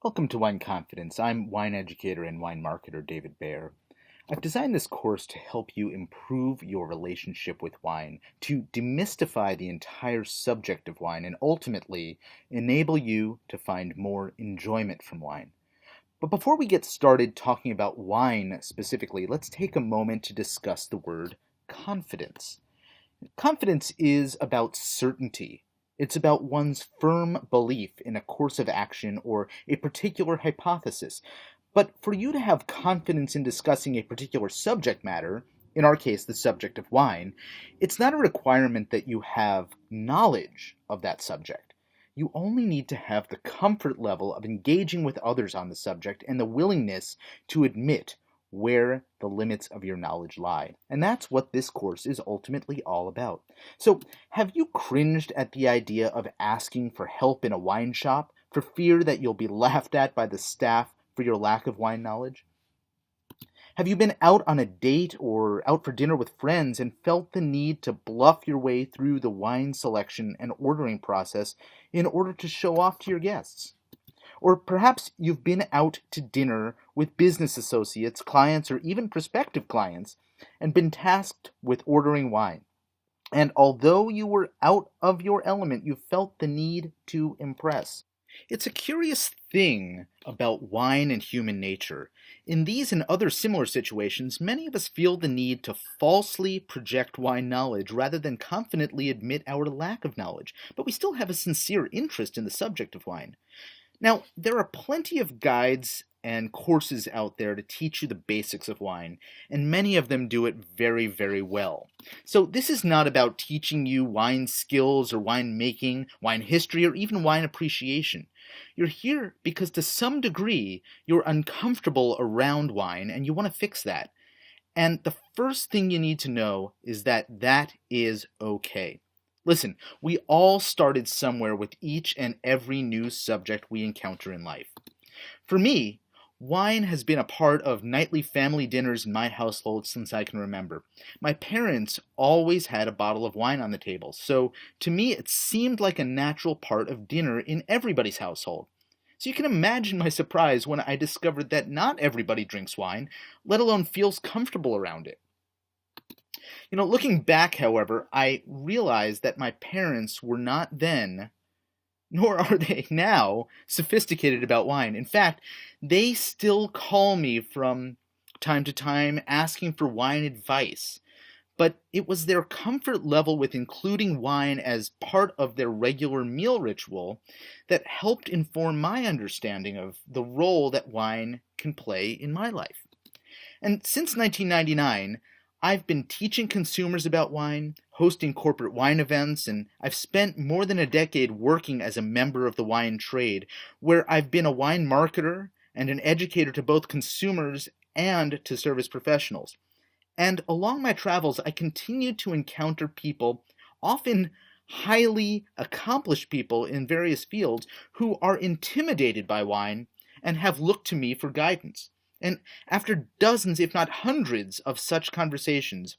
Welcome to Wine Confidence. I'm wine educator and wine marketer David Baer. I've designed this course to help you improve your relationship with wine, to demystify the entire subject of wine, and ultimately enable you to find more enjoyment from wine. But before we get started talking about wine specifically, let's take a moment to discuss the word confidence. Confidence is about certainty. It's about one's firm belief in a course of action or a particular hypothesis. But for you to have confidence in discussing a particular subject matter, in our case, the subject of wine, it's not a requirement that you have knowledge of that subject. You only need to have the comfort level of engaging with others on the subject and the willingness to admit where the limits of your knowledge lie. And that's what this course is ultimately all about. So, have you cringed at the idea of asking for help in a wine shop for fear that you'll be laughed at by the staff for your lack of wine knowledge? Have you been out on a date or out for dinner with friends and felt the need to bluff your way through the wine selection and ordering process in order to show off to your guests? Or perhaps you've been out to dinner with business associates, clients, or even prospective clients and been tasked with ordering wine. And although you were out of your element, you felt the need to impress. It's a curious thing about wine and human nature. In these and other similar situations, many of us feel the need to falsely project wine knowledge rather than confidently admit our lack of knowledge, but we still have a sincere interest in the subject of wine. Now, there are plenty of guides and courses out there to teach you the basics of wine, and many of them do it very, very well. So this is not about teaching you wine skills or wine making, wine history, or even wine appreciation. You're here because to some degree you're uncomfortable around wine and you want to fix that. And the first thing you need to know is that that is okay. Listen, we all started somewhere with each and every new subject we encounter in life. For me, wine has been a part of nightly family dinners in my household since I can remember. My parents always had a bottle of wine on the table, so to me it seemed like a natural part of dinner in everybody's household. So you can imagine my surprise when I discovered that not everybody drinks wine, let alone feels comfortable around it. Looking back, however, I realized that my parents were not then, nor are they now, sophisticated about wine. In fact, they still call me from time to time asking for wine advice. But it was their comfort level with including wine as part of their regular meal ritual that helped inform my understanding of the role that wine can play in my life. And since 1999, I've been teaching consumers about wine, hosting corporate wine events, and I've spent more than a decade working as a member of the wine trade, where I've been a wine marketer and an educator to both consumers and to service professionals. And along my travels, I continue to encounter people, often highly accomplished people in various fields, who are intimidated by wine and have looked to me for guidance. And after dozens, if not hundreds, of such conversations,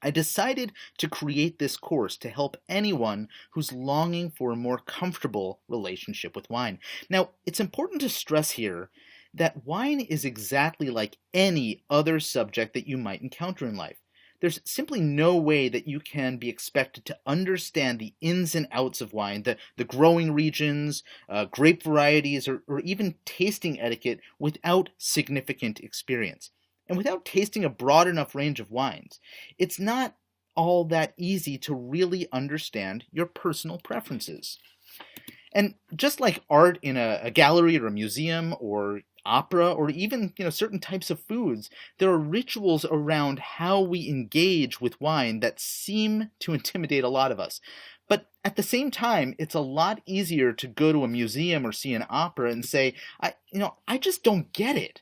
I decided to create this course to help anyone who's longing for a more comfortable relationship with wine. Now, it's important to stress here that wine is exactly like any other subject that you might encounter in life. There's simply no way that you can be expected to understand the ins and outs of wine, the growing regions, grape varieties, or even tasting etiquette without significant experience. And without tasting a broad enough range of wines, it's not all that easy to really understand your personal preferences. And just like art in a gallery or a museum or opera or even certain types of foods, there are rituals around how we engage with wine that seem to intimidate a lot of us. But at the same time, it's a lot easier to go to a museum or see an opera and say, I just don't get it.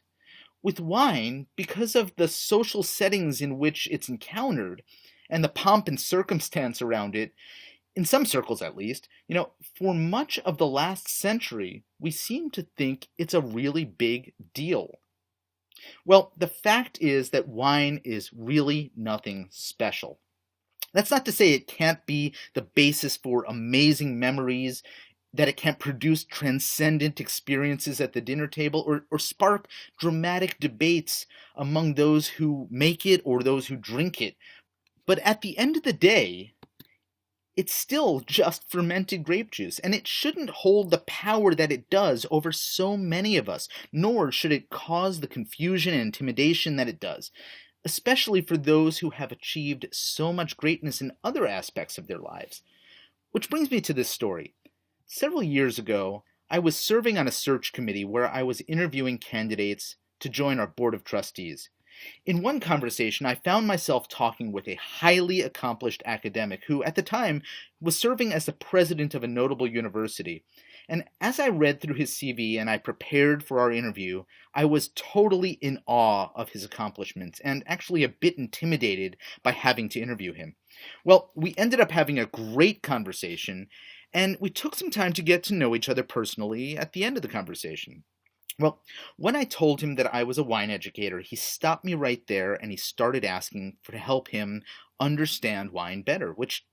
With wine, because of the social settings in which it's encountered and the pomp and circumstance around it, in some circles at least, for much of the last century, we seem to think it's a really big deal. Well, the fact is that wine is really nothing special. That's not to say it can't be the basis for amazing memories that it can't produce transcendent experiences at the dinner table or spark dramatic debates among those who make it or those who drink it. But at the end of the day, it's still just fermented grape juice, and it shouldn't hold the power that it does over so many of us, nor should it cause the confusion and intimidation that it does, especially for those who have achieved so much greatness in other aspects of their lives. Which brings me to this story. Several years ago, I was serving on a search committee where I was interviewing candidates to join our board of trustees. In one conversation, I found myself talking with a highly accomplished academic who, at the time, was serving as the president of a notable university. And as I read through his CV and I prepared for our interview, I was totally in awe of his accomplishments and actually a bit intimidated by having to interview him. Well, we ended up having a great conversation, and we took some time to get to know each other personally at the end of the conversation. Well, when I told him that I was a wine educator, he stopped me right there and he started asking to help him understand wine better, which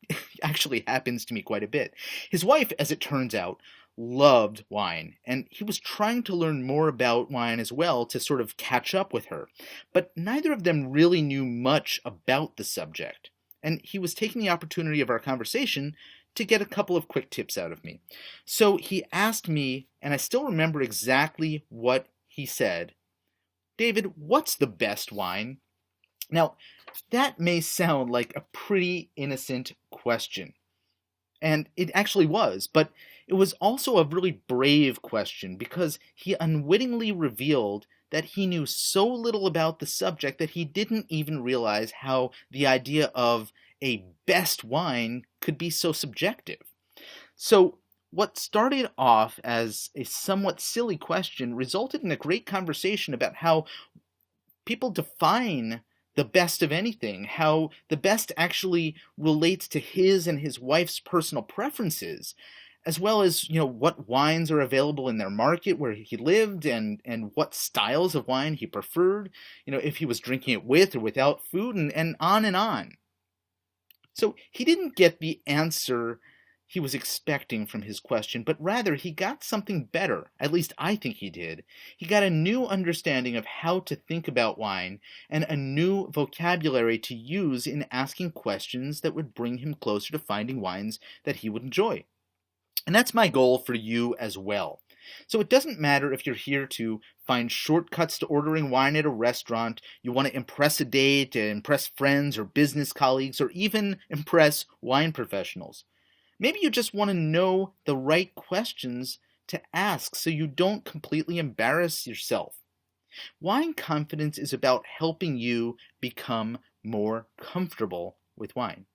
actually happens to me quite a bit. His wife, as it turns out, loved wine, and he was trying to learn more about wine as well to sort of catch up with her. But neither of them really knew much about the subject, and he was taking the opportunity of our conversation to get a couple of quick tips out of me. So he asked me, and I still remember exactly what he said, "David, what's the best wine?" Now, that may sound like a pretty innocent question, and it actually was, but it was also a really brave question because he unwittingly revealed that he knew so little about the subject that he didn't even realize how the idea of a best wine could be so subjective. So what started off as a somewhat silly question resulted in a great conversation about how people define the best of anything, how the best actually relates to his and his wife's personal preferences, as well as, what wines are available in their market where he lived and what styles of wine he preferred, if he was drinking it with or without food, and on and on. So he didn't get the answer he was expecting from his question, but rather he got something better. At least I think he did. He got a new understanding of how to think about wine and a new vocabulary to use in asking questions that would bring him closer to finding wines that he would enjoy. And that's my goal for you as well. So it doesn't matter if you're here to find shortcuts to ordering wine at a restaurant, you want to impress a date, impress friends or business colleagues, or even impress wine professionals. Maybe you just want to know the right questions to ask so you don't completely embarrass yourself. Wine confidence is about helping you become more comfortable with wine.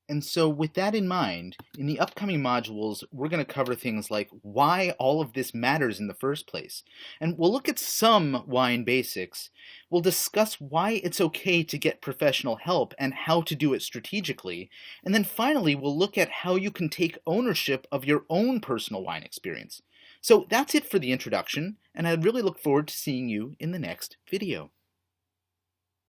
And so with that in mind, in the upcoming modules, we're going to cover things like why all of this matters in the first place. And we'll look at some wine basics. We'll discuss why it's okay to get professional help and how to do it strategically. And then finally, we'll look at how you can take ownership of your own personal wine experience. So that's it for the introduction, and I really look forward to seeing you in the next video.